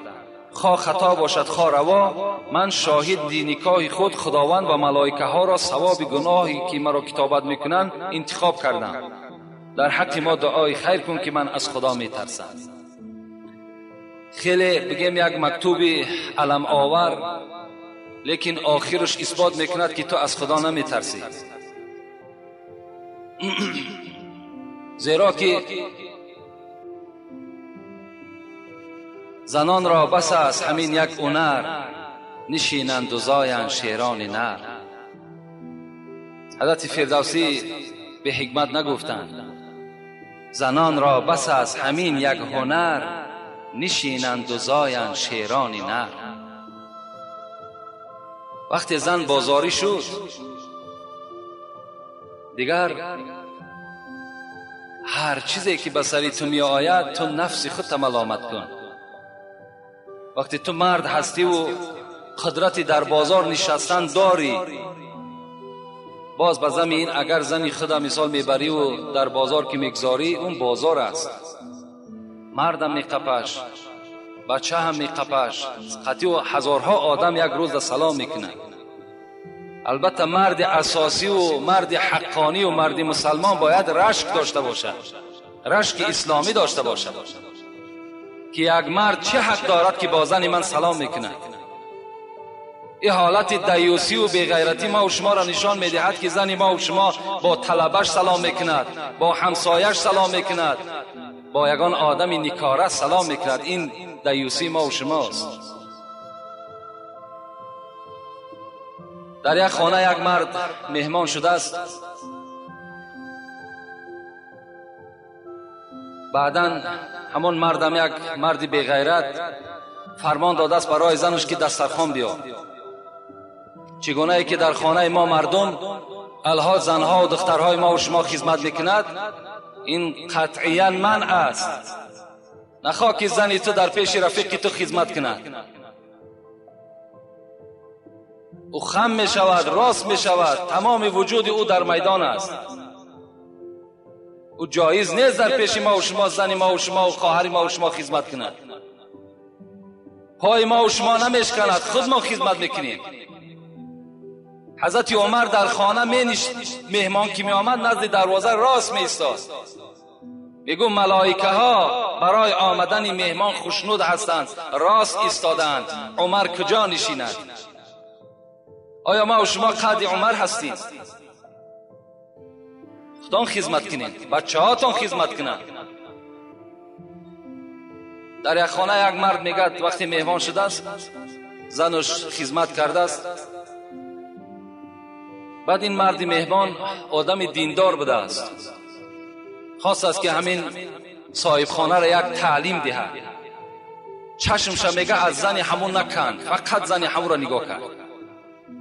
خواه خطا باشد خواه روا، من شاهد نکاح خود خداوند و ملائکه ها را ثواب گناهی که مرا کتابت میکنند انتخاب کردم. در حق ما دعای خیر کن که من از خدا میترسم. خیلی بگیم یک مکتوب علم آور، لیکن آخرش اثبات میکند که تو از خدا نمیترسی. زیرا که زنان را بس از همین یک هنر نشینند و زایند شیران نر. حضرت فردوسی به حکمت نگفتند زنان را بس از همین یک هنر نشینند و زایند شیران نر. وقتی زن بازاری شد دیگر هر چیزی که به سری تو می آید تو نفس خود ملامت کن. وقتی تو مرد هستی و قدرتی در بازار نشستن داری، باز به زمین اگر زنی خدا مثال میبری و در بازار که میگذاری اون بازار است. مردم میقپش، بچه هم میقپش، قطعی و هزارها آدم یک روز در سلام میکنن. البته مرد اساسی و مرد حقانی و مرد مسلمان باید رشک داشته باشد، رشک اسلامی داشته باشد که یک مرد چه حق دارد که با زن من سلام میکند. این حالت دیوسی و بیغیرتی ما و شما را نشان میدهد که زن ما و شما با طلبش سلام میکند، با همسایش سلام میکند، با یگان آدم نیکاره سلام میکند. این دیوسی ما و شماست. در یک خانه یک مرد مهمان شده است. بعداً همون مردم یک مرد بی غیرت فرمان داده است برای زنش که دسترخوان بیار. چگونه ای که در خانه ما مردم الها زنها و دخترهای ما و شما خدمت میکند، این قطعیاً منع است. نخواه که زنی تو در پیش رفیقی تو خدمت کند، او خم می شود، راست می شود، تمام وجود او در میدان است. او جایز نیست در پیش ما و شما، زن ما و شما و خواهر ما و شما خدمت کند. پای ما و شما نمیشکند، خود ما خدمت میکنیم. حضرت عمر در خانه مهمان که می آمد نزد دروازه راست می ایستاد. میگو ملائکه ها برای آمدن مهمان خوشنود هستند، راست ایستادند. عمر کجا نشیند؟ آیا ما و شما قد عمر هستیم؟ خودتان خدمت کنید، بچه هاتان خدمت کنند. در یک خانه یک مرد میگد وقتی مهمان شده است، زنش خدمت کرده است، بعد این مرد مهمان آدم دیندار بوده است، خواست است که همین صاحب خانه را یک تعلیم دهد. چشمش میگه از زن همون نکن، فقط زن همون را نگاه کن.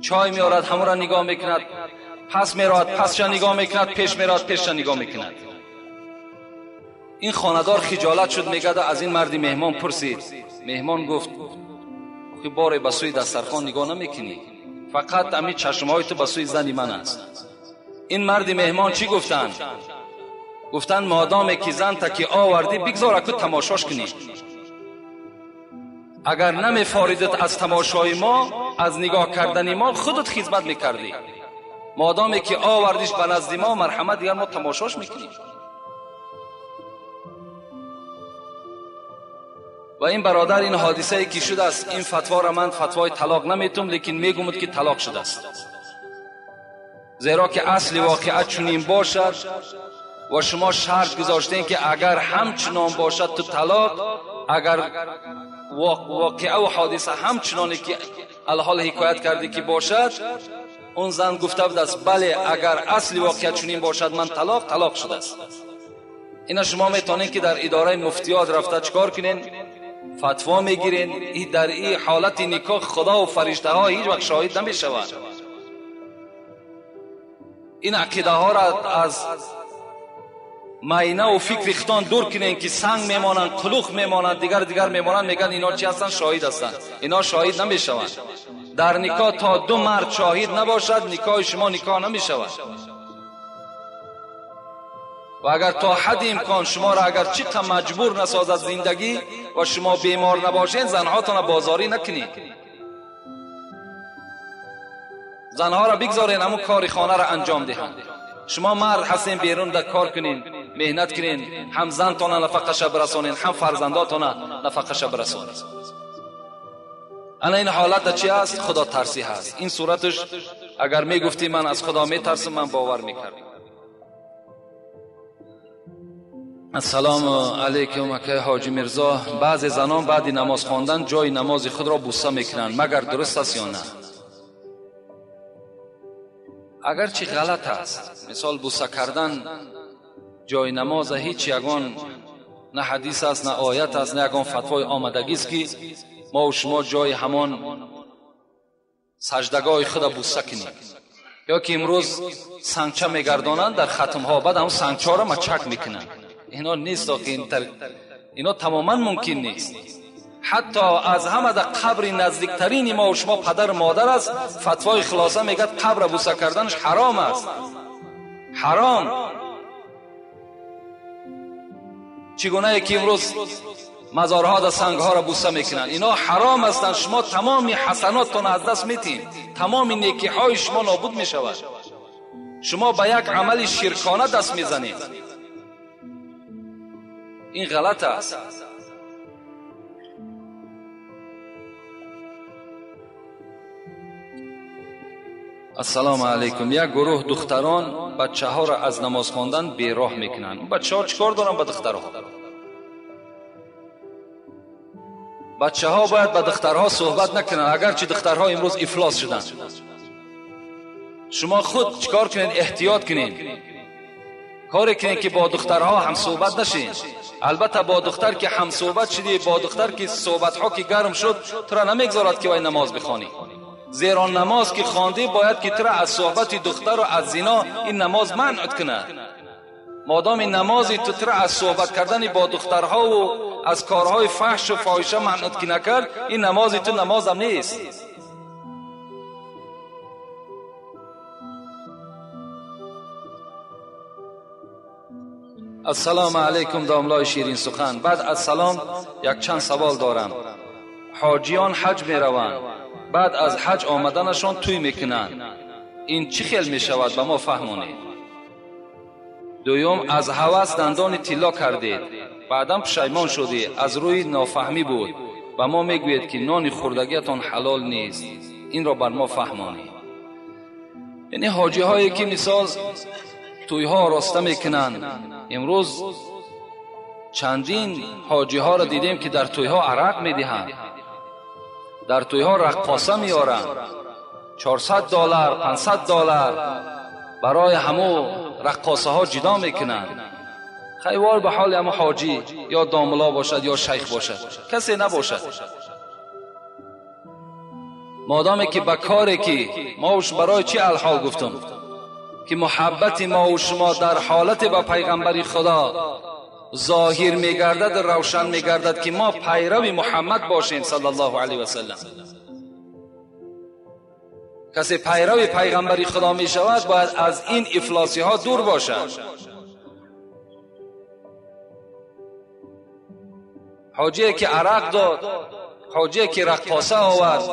چای میارد همون را نگاه میکند، پس میراد پسش نگاه میکند، پیش میراد پیشش نگاه میکند. این خاندار خجالت شد، میگه از این مرد مهمان پرسید. مهمان گفت که بار به سوی دسترخوان نگاه نمیکنی، فقط امی چشمهای تو به سوی زن من است. این مرد مهمان چی گفتند؟ گفتند مادام که زن تا که آوردی بگذار که تماشاش کنی، اگر نمیفاریدت از تماشای ما، از نگاه کردن ما، خودت خدمت میکردی. مادام که آوردیش به نزد ما، مرحمت دیگر ما تماشاش میکنیم. و این برادر این حادثه ای که شده است، این فتوا را من فتوای طلاق نمیتونم، لیکن میگم که طلاق شده است، زیرا که اصل واقعه چنین باشد و شما شرط گذاشتین که اگر همچنان باشد تو طلاق، اگر واقعه و حادثه همچنانی که الحال حکایت کردی که باشد، اون زن گفته بود است بله اگر اصل واقعه چنین باشد من طلاق شده است. اینا شما میتونین که در اداره مفتیات رفته چکار کنین؟ فتوا میگیرین. در این حالت نکاح خدا و فرشته ها هیچ وقت شاهد نمیشوند. این عقیده ها را از معینه و فکر اختان دور کنین که سنگ میمانند، کلوخ میمانند، دیگر میمانند. میگن اینا چی هستند؟ شاهد هستند. اینا شاهد نمیشوند. در نکاح تا دو مرد شاهد نباشد، نکاح شما نکاح نمیشود. و اگر تا حد امکان شما را اگر چقدر مجبور نسازد زندگی و شما بیمار نباشین، زنهاتون بازاری نکنید. زنها را بگذارین همون کار خانه را انجام دهند. شما مرد هستین بیرون در کار کنین، مهنت کنین، هم زنتون نفقش برسانین، هم فرزنداتون نفقش برسانین. انا این حالت چی است؟ خدا ترسی هست. این صورتش اگر میگفتی من از خدا میترسم، من باور میکردم. السلام علیکم اکه حاجی مرزا، بعضی زنان بعد نماز خواندن جای نماز خود را بوسه میکنند، مگر درست است یا نه؟ اگر چی غلط است، مثال بوسه کردن جای نماز، هیچ یگان نه حدیث است، نه آیت است، نه یگان فتوای آمدگی است که ما و شما جای همان سجدگاه خود بوسه کنیم. یا که امروز سنگچه میگردانند در ختم ها، بعد هم سنگچه را مچک میکنند. اینا نیست، اینا تماما ممکن نیست. حتی از همه در قبر نزدیکترین ما و شما پدر مادر است، فتوای خلاصه میگد قبر بوسه کردنش حرام است. حرام. چگونه که امروز مزارها در سنگها را بوسه میکنند، اینا حرام هستند. شما تمامی حسناتتون از دست میتین، تمامی نیکی های شما نابود میشود. شما به یک عمل شرکانه دست میزنید. این غلط است. السلام علیکم. یک گروه دختران بچه ها را از نماز خواندن بیراه میکنند. بچه ها چکار دارن با دخترها؟ بچه ها باید با دخترها صحبت نکنن، اگرچه دخترها امروز افلاس شدن. شما خود چکار کنین؟ احتیاط کنین، کاری کنین که با دخترها هم صحبت نشین. البته با دختر که هم صحبت شدی، با دختر که صحبت ها که گرم شد، تو را نمیگذارد که وای نماز بخوانی. زیرا نماز که خوانده باید که ترا از صحبت دختر و از زنا این نماز منع کنه. مادام این نمازی تو ترا از صحبت کردن با دخترها و از کارهای فحش و فاحشه منع نکرد، این نمازی تو نمازم نیست. السلام علیکم داملای شیرین سخن. بعد از سلام یک چند سوال دارم. حاجیان حج می روند، بعد از حج آمدنشان توی میکنند، این چی خیل می شود به ما فهمونید؟ دویم، از هوس دندان طلا کردید، بعدم پشیمان شدید، از روی نافهمی بود، و ما میگوید که نان خوردگیتان حلال نیست، این را بر ما فهمونید. یعنی حاجی هایی که مثال توی ها راسته میکنند، امروز چندین حاجی ها را دیدیم که در توی ها عرق میدهند، در توی ها رقاصه میارند، $400 $500 برای همو رقاصه ها جدا میکنند. خیوار به حال همو حاجی یا داملا باشد یا شیخ باشد، کسی نباشد. مادامی که به کاری که ماوش برای چی الحال گفتم که محبت ما و شما در حالت با پیغمبر خدا ظاهر میگردد، روشن میگردد که ما پیرو محمد باشیم صلی الله علیه و سلم. کسی پیرو پیغمبر خدا می شود باید از این افلاسی ها دور باشد. حاجی که عرق داد، حاجی که رقاصه آورد،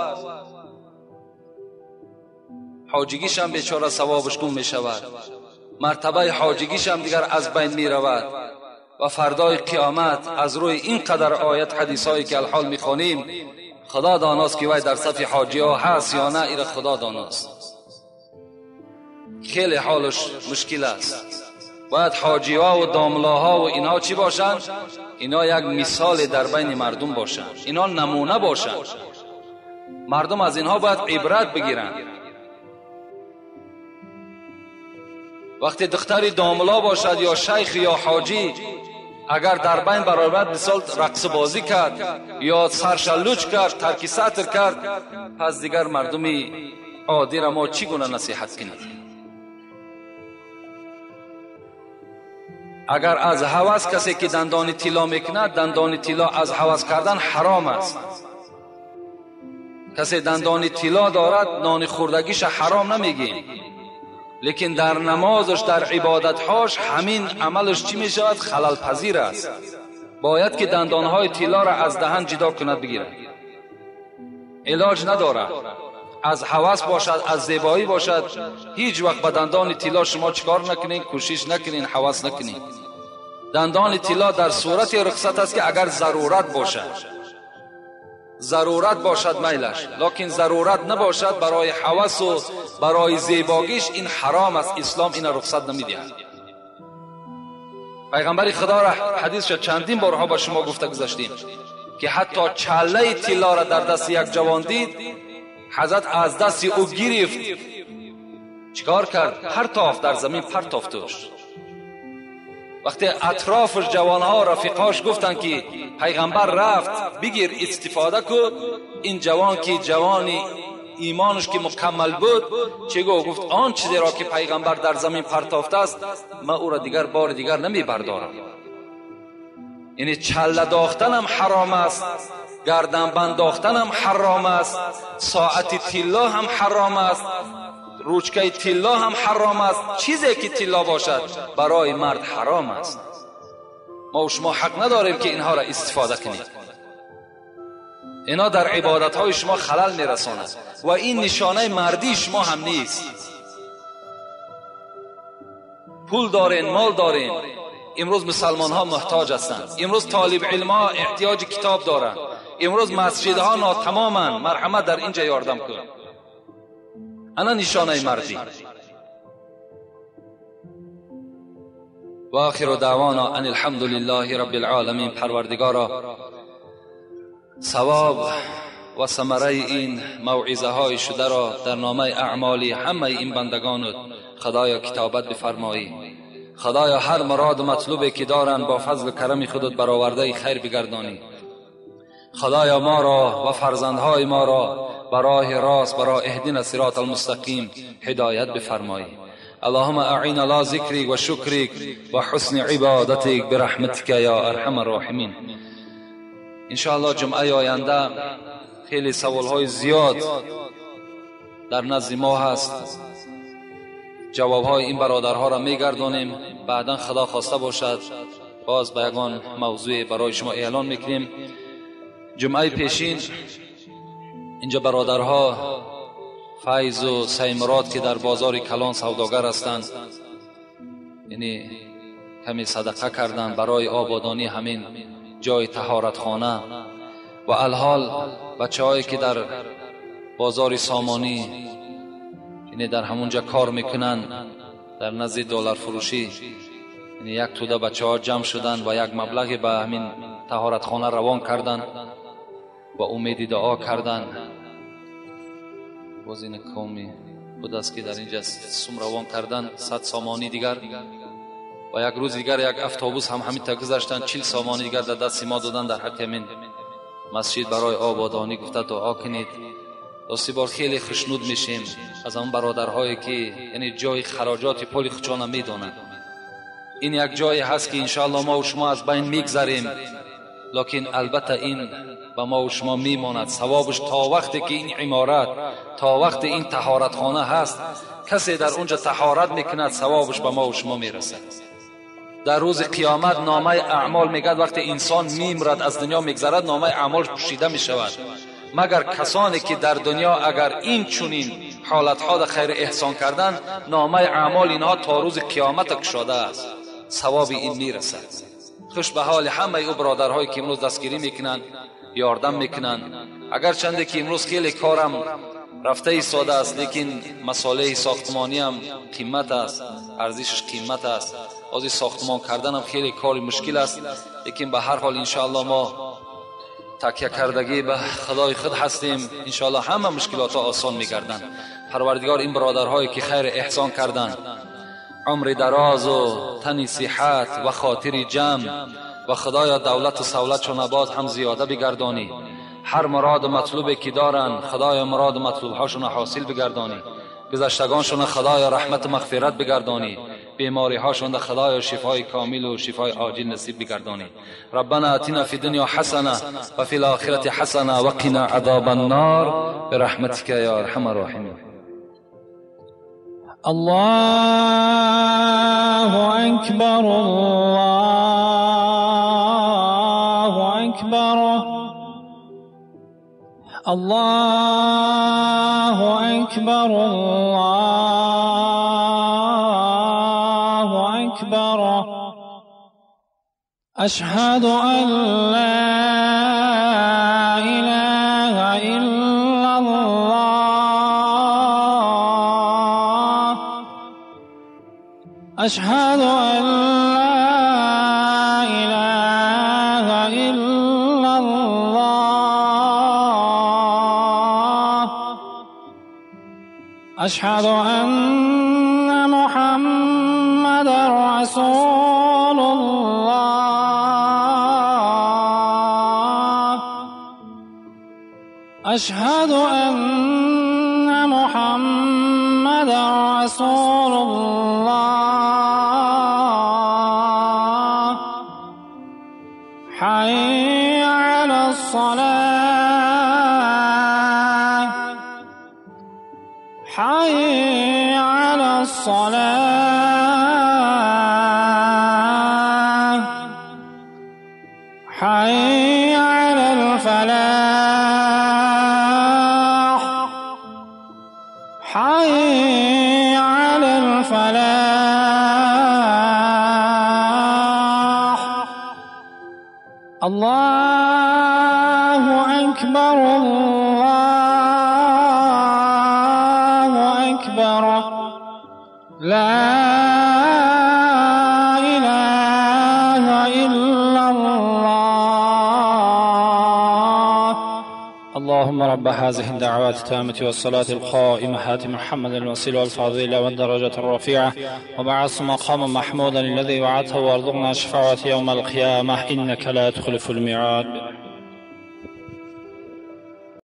حاجگیش هم بیچاره ثوابش گم می شود، مرتبه حاجگیش هم دیگر از بین می رود و فردای قیامت از روی این قدر آیت حدیث هایی که الحال می خوانیم خدا داناست که وای در صف حاجی ها هست یا نه، ایره خدا داناست. خیلی حالش مشکل است. باید حاجی ها و داملا ها و اینا چی باشند؟ اینا یک مثال در بین مردم باشند، اینا نمونه باشند، مردم از اینها باید عبرت بگیرند. وقتی دختری داملا باشد یا شیخ یا حاجی اگر در بین برابر مثال رقص بازی کرد یا سرشلوچ کرد، ترک سطر کرد، پس دیگر مردمی عادی را ما چی گونه نصیحت کنید؟ اگر از هوس کسی که دندان طلا میکند، دندان طلا از هوس کردن حرام است. کسی دندان طلا دارد نان خوردگیش حرام نمیگیم، لیکن در نمازش در عبادتهاش همین عملش چی می شود؟ خلل پذیر است. باید که دندانهای طلا را از دهن جدا کند بگیرد، علاج ندارد. از هوس باشد، از زیبایی باشد، هیچ وقت به دندان طلا شما چکار نکنین، کوشش نکنین، هوس نکنین. دندان طلا در صورت رخصت است که اگر ضرورت باشد، ضرورت باشد میلش، لیکن ضرورت نباشد برای هوس و برای زیباگیش این حرام است. اسلام این رخصت نمیدهد. پیغمبر خدا را حدیث چندین بارها با شما گفته گذاشتیم که حتی چله طلا را در دست یک جوان دید، حضرت از دست او گرفت، چیکار کرد؟ پرتافت در زمین، پرتافتش. وقتی اطرافش جوانها رفیقاش گفتن که پیغمبر رفت بگیر استفاده کن، این جوان که جوانی ایمانش که مکمل بود چه گفت؟ آن چیزی را که پیغمبر در زمین پرتافته است من او را دیگر بار دیگر نمی بردارم. یعنی چله داختنم حرام است، گردن بند داختنم حرام است، ساعت طلا هم حرام است، روچکه طلا هم حرام است. چیزی که طلا باشد برای مرد حرام است. ما و شما حق نداریم که اینها را استفاده کنیم. اینا در عبادتهای شما خلل میرساند و این نشانه مردی شما هم نیست. پول دارین، مال دارین، امروز مسلمان ها محتاج هستند، امروز طالب علم ها احتیاج کتاب دارند، امروز مسجد ها ناتمامند، مرحمت در اینجا یاردم کن. انا نشانه مردی. و آخر دعوانا ان الحمد لله رب العالمین. پروردگارا ثواب و ثمره این موعظه های شده را در نامه اعمالی همه این بندگانت خدایا کتابت بفرمایی. خدایا هر مراد و مطلوبی که دارند با فضل و کرم خودت برآورده خیر بگردانی. خدایا ما را و فرزندهای ما را برای راست، برای اهدنا الصراط المستقیم هدایت بفرمایی. اللهم اعین علی ذکرک و شکرک و حسن عبادتک برحمتک یا ارحم الراحمین. انشاءالله جمعه آینده خیلی سوالهای زیاد در نزد ما هست، جوابهای این برادرها را میگردانیم. بعدا خدا خواسته باشد باز به یگان موضوع برای شما اعلان میکنیم. جمعه پیشین اینجا برادرها فیض و سیمراد که در بازار کلان سوداگر هستند، یعنی کمی صدقه کردند برای آبادانی همین جای طهارت خانه و الحال بچه هایی که در بازار سامانی یعنی در همونجا کار میکنن در نزد دلار فروشی، یعنی یک توده بچه ها جمع شدن و یک مبلغی به همین طهارت خانه روان کردن و امید دعا کردن. باز این قومی بود است که در اینجا سوم روان کردن 100 سامانی دیگر و یک روز دیگر یک اتوبوس هم همین تا گذاشتن 40 سامانی دیگر در دست ما دادن در حق همین مسجد برای آبادانی. گفته دعا کنید. راستی بار خیلی خشنود میشیم از اون برادرهایی که یعنی جای خراجات پول خودشان میدونن. این یک جایی هست که انشاءالله ما و شما از بین میگذریم، لکن البته این به ما و شما میماند. ثوابش تا وقتی که این عمارت، تا وقتی این طهارت خانه هست، کسی در اونجا طهارت میکند، ثوابش به ما و شما میرسد. در روز قیامت نامه اعمال میگد وقتی انسان میمیرد از دنیا میگذرد نامه اعمال پوشیده میشود، مگر کسانی که در دنیا اگر این چنین حالتها در خیر احسان کردن نامه اعمال اینها تا روز قیامت کشاده است، ثواب این میرسد. خوش به حال همه او برادرهایی که امروز دستگیری میکنن، یاردم میکنن. اگر چنده که امروز خیلی کارم رفته ایستاده است، لیکن مسئله ساختمانی هم قیمت است، ارزشش قیمت است. از ساختمان کردن هم خیلی کار مشکل است، لیکن به هر حال انشاءالله ما تکیه کردگی به خدای خود هستیم. انشاءالله همه مشکلات ها آسان میگردن. پروردگار این برادرهایی که خیر احسان کردند عمر دراز و تن صحت و خاطر جمع و خدایا دولت و سولت چون باز هم زیاده بگردانی. هر مراد و مطلوبی که دارن خدایا مراد و مطلوب هاشون حاصل بگردانی. گذشتگانشون خدایا رحمت و مغفرت بگردانی. بیماری هاشون خدایا شفای کامل و شفای عاجل نصیب بگردانی. ربنا اتنا فی الدنیا حسنه و فی الاخره حسنه و قنا عذاب النار برحمتک یا ارحم الراحمین. الله اکبر الله اکبر الله اکبر الله اکبر. اشهد ان لا اله الا الله. اشهد ان لا اله الا الله. اشهد ان محمد رسول الله. اشهد ان محمد رسول الله. حي على الصلاة. حي على الصلاة. حي على الفلاح. حي على الفلاح. الله أكبر الله أكبر. لا إله إلا الله. اللهم رب هذه الدعوات التامة والصلاة القائمة آت محمد الوسيلة والفضيلة والدرجة الرفيعة وبعث مقاما محمودا الذي وعدته وارزقنا شفاعته يوم القيامة إنك لا تخلف الميعاد.